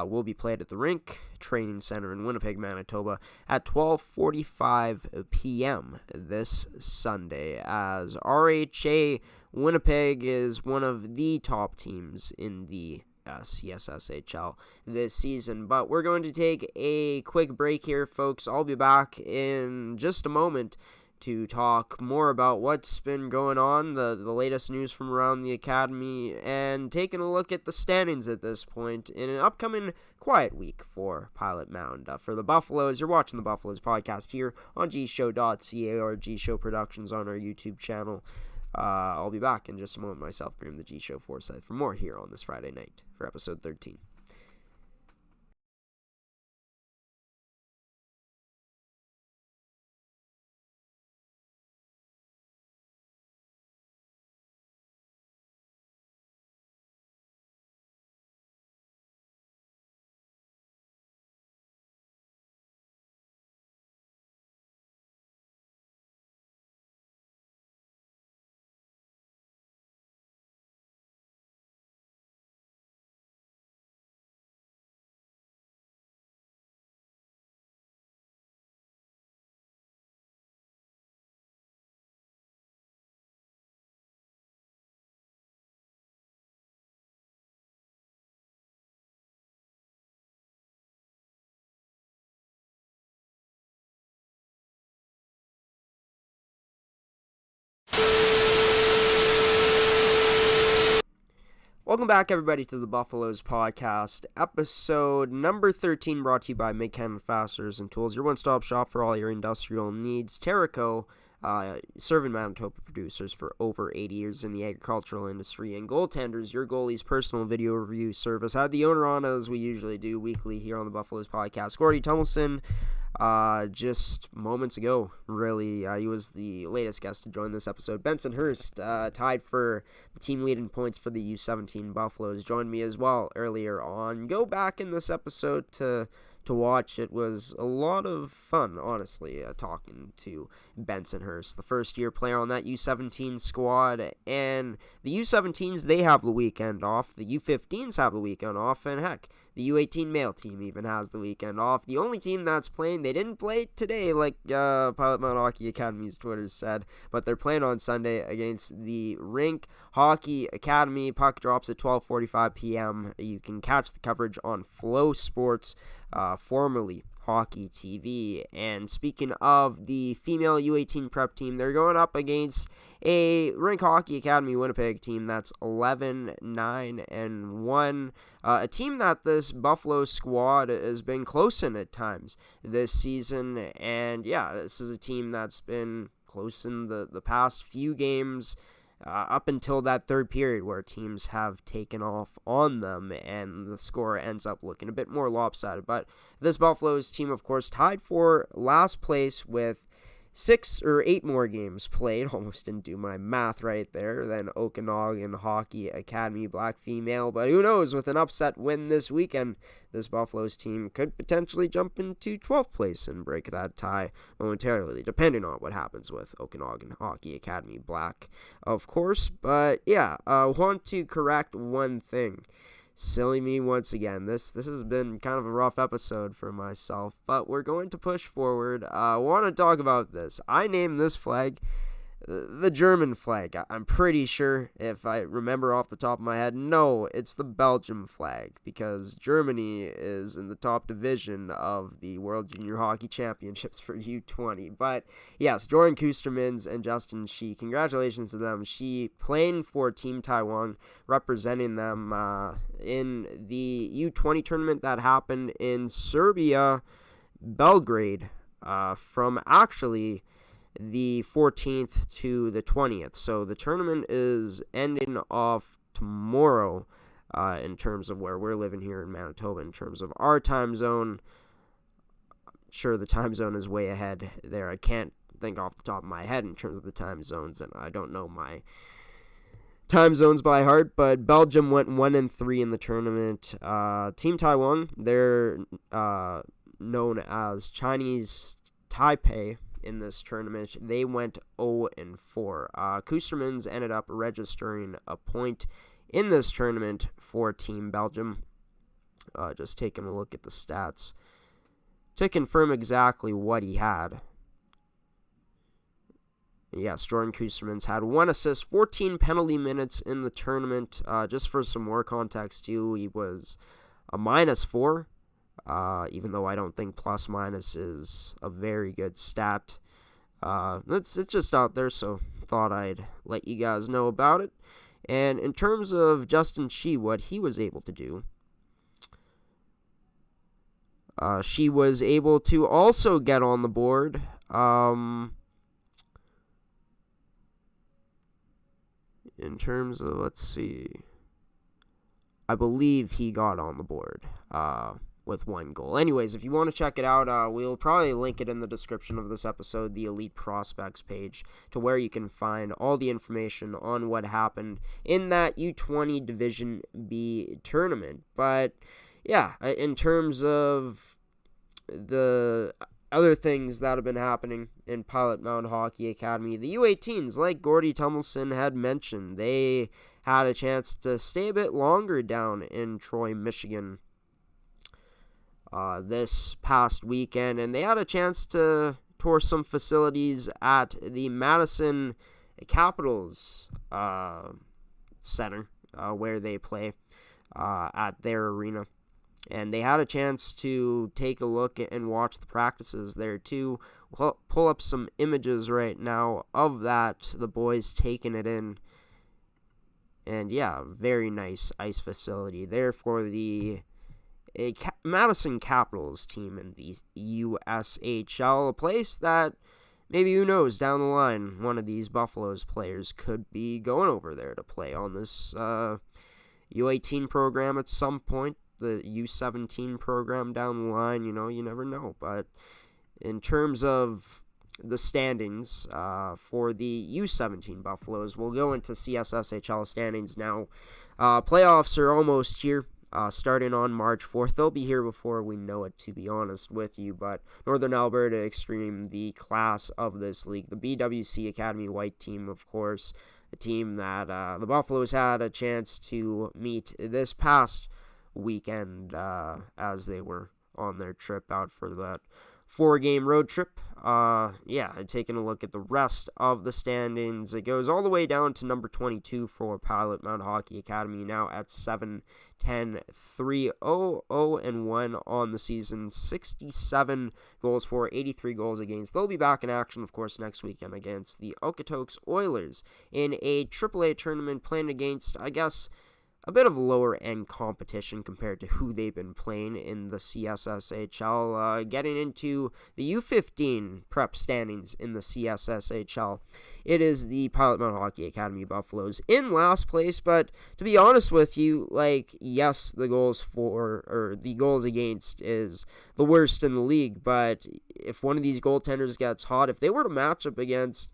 will be played at the Rink Training Center in Winnipeg, Manitoba at 12:45 p.m. this Sunday, as RHA Winnipeg is one of the top teams in the CSSHL this season. But we're going to take a quick break here, folks. I'll be back in just a moment to talk more about what's been going on, the latest news from around the academy, and taking a look at the standings at this point in an upcoming quiet week for Pilot Mound. For the Buffaloes, you're watching the Buffaloes podcast here on gshow.ca or G-Show Productions on our YouTube channel. I'll be back in just a moment myself, Graham the G-Show Forsyth, for more here on this Friday night for episode 13. Welcome back, everybody, to the Buffaloes podcast, episode number 13, brought to you by Mid-Canada Fasteners and Tools, your one-stop shop for all your industrial needs. Terrico, serving Manitoba producers for over 80 years in the agricultural industry, and Goaltenders, your goalie's personal video review service. I had the owner on, as we usually do weekly here on the Buffaloes podcast, Gordie Tumilson, just moments ago, really. He was the latest guest to join this episode. Benson Hirst, tied for the team leading points for the U17 Buffaloes, joined me as well earlier on. Go back in this episode to watch. It was a lot of fun, honestly, talking to Benson Hirst, the first-year player on that U17 squad. And the U17s, they have the weekend off. The U15s have the weekend off, and heck, the U18 male team even has the weekend off. The only team that's playing, they didn't play today, like Pilot Mound Hockey Academy's Twitter said, but they're playing on Sunday against the Rink Hockey Academy. Puck drops at 12:45 p.m. You can catch the coverage on Flow Sports, formerly Hockey TV. And speaking of the female U18 prep team, they're going up against a Rink Hockey Academy Winnipeg team that's 11-9-1, a team that this Buffalo squad has been close in at times this season. And yeah, this is a team that's been close in the past few games, up until that third period where teams have taken off on them and the score ends up looking a bit more lopsided. But this Buffaloes team, of course, tied for last place with 6 or 8 more games played, almost didn't do my math right there, than Okanagan Hockey Academy Black Female. But who knows, with an upset win this weekend, this Buffaloes team could potentially jump into 12th place and break that tie momentarily, depending on what happens with Okanagan Hockey Academy Black, of course. But yeah, I want to correct one thing. Silly me once again. This has been kind of a rough episode for myself, but we're going to push forward. I want to talk about this. I named this flag the German flag. I'm pretty sure, if I remember off the top of my head, no, it's the Belgium flag, because Germany is in the top division of the World Junior Hockey Championships for U20. But yes, Jordan Kustermans and Justin Shi, congratulations to them. Shi playing for Team Taiwan, representing them in the U20 tournament that happened in Serbia, Belgrade, from actually the 14th to the 20th. So the tournament is ending off tomorrow, in terms of where we're living here in Manitoba, in terms of our time zone. Sure, the time zone is way ahead there. I can't think off the top of my head in terms of the time zones, and I don't know my time zones by heart, but Belgium went 1-3 in the tournament. Team Taiwan, they're known as Chinese Taipei in this tournament. They went 0-4. Kustermans ended up registering a point in this tournament for Team Belgium. Just taking a look at the stats to confirm exactly what he had. Yes, Jordan Kusterman's had 1 assist, 14 penalty minutes in the tournament. Just for some more context, too, he was a -4, even though I don't think plus-minus is a very good stat. It's just out there, so thought I'd let you guys know about it. And in terms of Justin Shee, what he was able to do, she was able to also get on the board. In terms of, let's see, I believe he got on the board with 1 goal. Anyways, if you want to check it out, we'll probably link it in the description of this episode, the Elite Prospects page, to where you can find all the information on what happened in that U20 Division B tournament. But yeah, in terms of the other things that have been happening in Pilot Mountain Hockey Academy, the U18s, like Gordie Tumilson had mentioned, they had a chance to stay a bit longer down in Troy, Michigan this past weekend, and they had a chance to tour some facilities at the Madison Capitals Center, where they play at their arena. And they had a chance to take a look and watch the practices there too. We'll pull up some images right now of that, the boys taking it in. And yeah, very nice ice facility there for the Madison Capitals team in the USHL. A place that maybe, who knows, down the line, one of these Buffaloes players could be going over there to play on this U18 program at some point. The U17 program down the line, you never know. But in terms of the standings for the U17 Buffaloes, we'll go into CSSHL standings now. Playoffs are almost here, starting on March 4th. They'll be here before we know it, to be honest with you. But Northern Alberta Extreme, the class of this league, the BWC Academy White team, of course, a team that the Buffaloes had a chance to meet this past weekend as they were on their trip out for that 4-game road trip. Taking a look at the rest of the standings, it goes all the way down to number 22 for Pilot Mountain Hockey Academy, now at 7-10-3-0-0-1 on the season, 67 goals for, 83 goals against. They'll be back in action, of course, next weekend against the Okotoks Oilers in a AAA tournament playing against, I guess, a bit of lower-end competition compared to who they've been playing in the CSSHL. Getting into the U15 prep standings in the CSSHL, it is the Pilot Mountain Hockey Academy Buffaloes in last place, but to be honest with you, yes, the goals against is the worst in the league, but if one of these goaltenders gets hot, if they were to match up against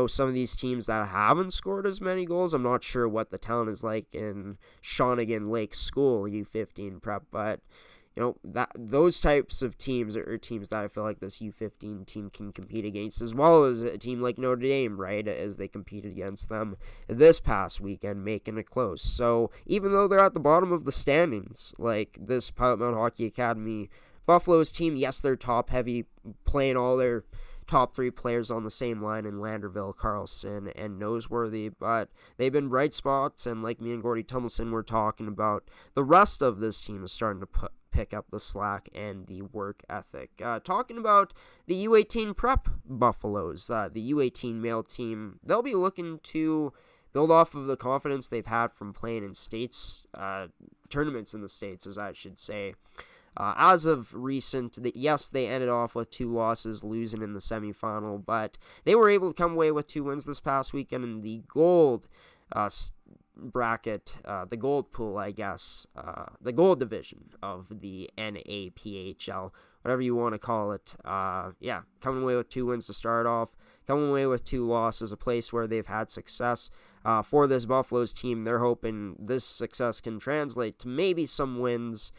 some of these teams that haven't scored as many goals, I'm not sure what the talent is like in Shawnigan Lake School U15 prep, but that those types of teams are teams that I feel like this U15 team can compete against, as well as a team like Notre Dame, right, as they competed against them this past weekend, making it close. So even though they're at the bottom of the standings, like this Pilot Mountain Hockey Academy Buffaloes team, yes, they're top heavy, playing all their top 3 players on the same line in Landerville, Carlson, and Noseworthy, but they've been bright spots, and like me and Gordie Tumilson were talking about, the rest of this team is starting to pick up the slack and the work ethic. Talking about the U18 prep Buffaloes, the U18 male team, they'll be looking to build off of the confidence they've had from playing in states, tournaments in the States, as I should say. As of recent, yes, they ended off with 2 losses, losing in the semifinal, but they were able to come away with 2 wins this past weekend in the gold bracket, the gold pool, I guess, the gold division of the NAPHL, whatever you want to call it. Coming away with 2 wins to start off, coming away with 2 losses, a place where they've had success. For this Buffaloes team, they're hoping this success can translate to maybe some wins.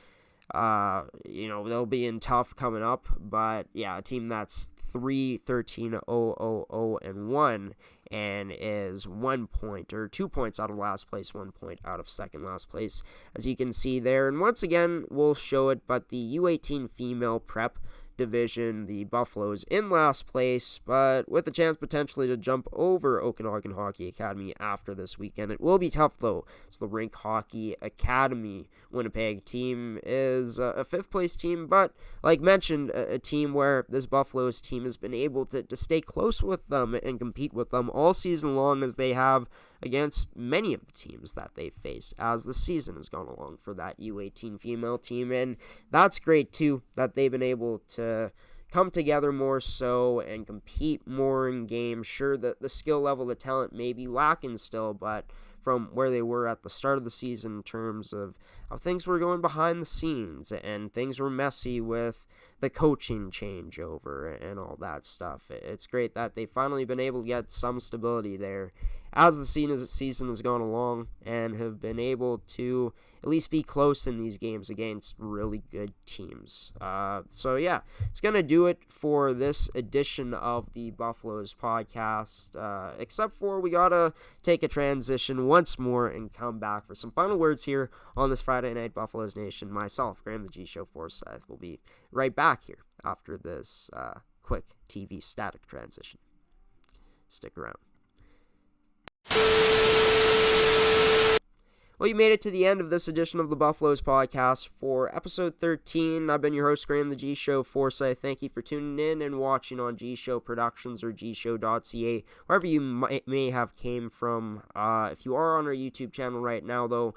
They'll be in tough coming up, but yeah, a team that's 3-13-0-0-0-1 and is 1 point or 2 points out of last place, 1 point out of second last place, as you can see there. And once again, we'll show it, but the U18 female prep division, the Buffaloes in last place, but with a chance potentially to jump over Okanagan Hockey Academy after this weekend. It will be tough, though. It's the Rink Hockey Academy Winnipeg team is a fifth-place team, but like mentioned, a team where this Buffaloes team has been able to stay close with them and compete with them all season long, as they have against many of the teams that they've faced as the season has gone along for that U18 female team. And that's great, too, that they've been able to come together more so and compete more in games. Sure, the skill level, the talent may be lacking still, but from where they were at the start of the season in terms of how things were going behind the scenes, and things were messy with the coaching changeover and all that stuff. It's great that they've finally been able to get some stability there as the season has gone along, and have been able to at least be close in these games against really good teams. So yeah, it's going to do it for this edition of the Buffaloes podcast, except for we got to take a transition once more and come back for some final words here on this Friday night Buffaloes Nation. Myself, Graham the G Show Forsyth, will be right back here after this quick TV static transition. Stick around. Well, you made it to the end of this edition of the Buffaloes podcast for episode 13. I've been your host, Graham the G Show Forsyth. Thank you for tuning in and watching on gshow Productions or gshow.ca, wherever you may have came from. If you are on our YouTube channel right now, though,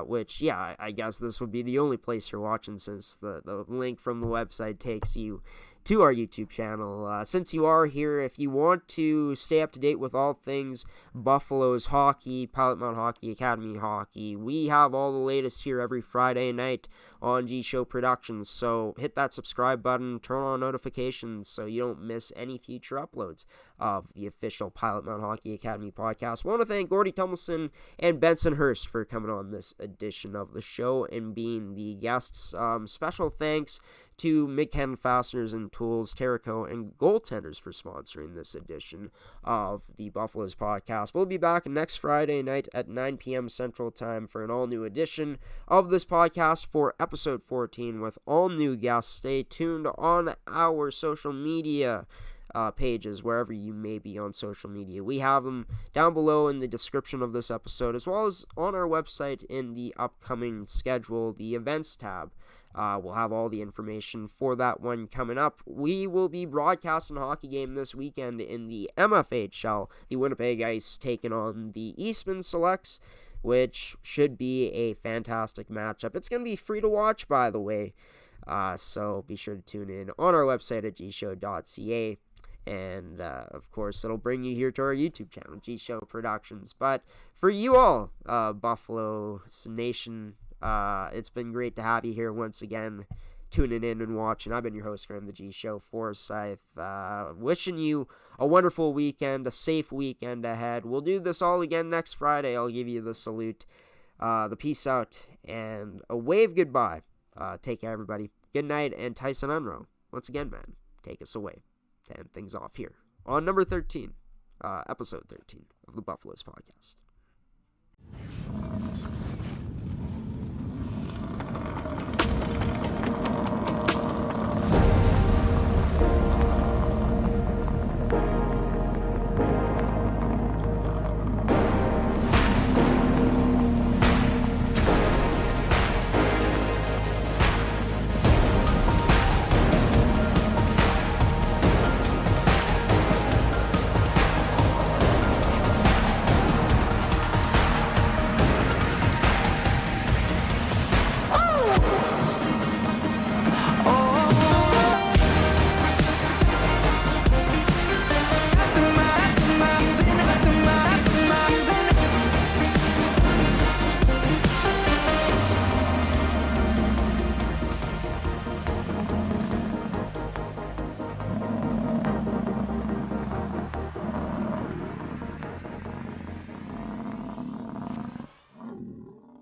which, yeah, I guess this would be the only place you're watching, since the link from the website takes you to our YouTube channel. Since you are here, if you want to stay up to date with all things Buffaloes hockey, Pilot Mountain Hockey Academy hockey, we have all the latest here every Friday night on G Show Productions. So hit that subscribe button, turn on notifications so you don't miss any future uploads of the official Pilot Mountain Hockey Academy podcast. I want to thank Gordie, Tumilson, and Benson Hirst for coming on this edition of the show and being the guests. Special thanks to Mid-Canton Fasteners and Tools, Terrico, and Goaltenders for sponsoring this edition of the Buffaloes podcast. We'll be back next Friday night at 9 p.m. Central Time for an all-new edition of this podcast for episode 14 with all new guests. Stay tuned on our social media pages, wherever you may be on social media. We have them down below in the description of this episode, as well as on our website in the upcoming schedule, the events tab. We'll have all the information for that one coming up. We will be broadcasting a hockey game this weekend in the MFHL, the Winnipeg Ice taking on the Eastman Selects, which should be a fantastic matchup. It's going to be free to watch, by the way, so be sure to tune in on our website at gshow.ca. And, of course, it'll bring you here to our YouTube channel, G Show Productions. But for you all, Buffaloes Nation, it's been great to have you here once again, tuning in and watching. I've been your host, Graham the G Show Forsyth, wishing you a wonderful weekend, a safe weekend ahead. We'll do this all again next Friday. I'll give you the salute, the peace out, and a wave goodbye. Take care, everybody. Good night, and Tyson Unruh, once again, man, take us away to end things off here on number 13, episode 13 of the Buffaloes podcast.